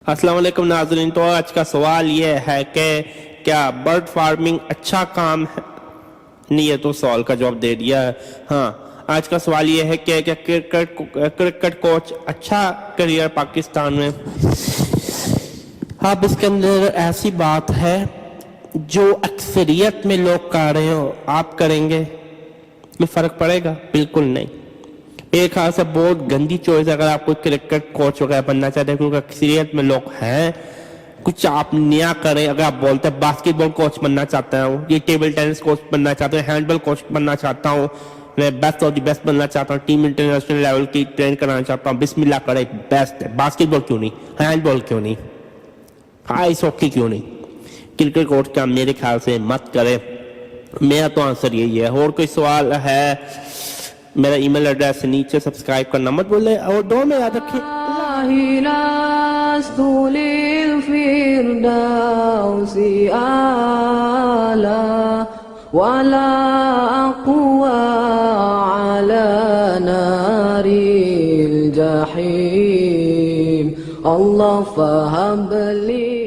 السلام علیکم ناظرین. تو آج کا سوال یہ ہے کہ کیا برڈ فارمنگ اچھا کام ہے؟ نہیں، یہ تو سوال کا جواب دے دیا ہے. ہاں، آج کا سوال یہ ہے کہ کیا کرکٹ کوچ اچھا کریئر پاکستان میں؟ اب اس کے اندر ایسی بات ہے جو اکثریت میں لوگ کر رہے ہو آپ کریں گے، یہ فرق پڑے گا؟ بالکل نہیں. میرے خیال سے بہت گندی چوائس ہے اگر آپ کوئی کرکٹ کوچ وغیرہ بننا چاہتے ہیں، کیونکہ اکثریت میں لوگ ہیں. کچھ آپ نیا کریں. اگر آپ بولتے ہیں باسکٹ بال کوچ بننا چاہتا ہوں، یہ ٹیبل ٹینس کوچ بننا چاہتا ہوں، ہینڈ بال کوچ بننا چاہتا ہوں، میں بیسٹ آف دی بیسٹ بننا چاہتا ہوں، ٹیم انٹرنیشنل لیول کی ٹرین کرانا چاہتا ہوں، بسم اللہ کرے بیسٹ ہے. باسکٹ بال کیوں نہیں؟ ہینڈ بال کیوں نہیں؟ آئس ہاکی کیوں نہیں؟ کرکٹ کوچ کا میرے خیال سے مت کرے. میرا تو آنسر یہی ہے. اور کوئی سوال ہے؟ میرا ای میل ایڈریس نیچے سبسکرائب کرنا مت بھولے، اور دو میں یاد رکھیں لست للفردوس أعلى ولا أقوى على نار الجحيم الله فهب لي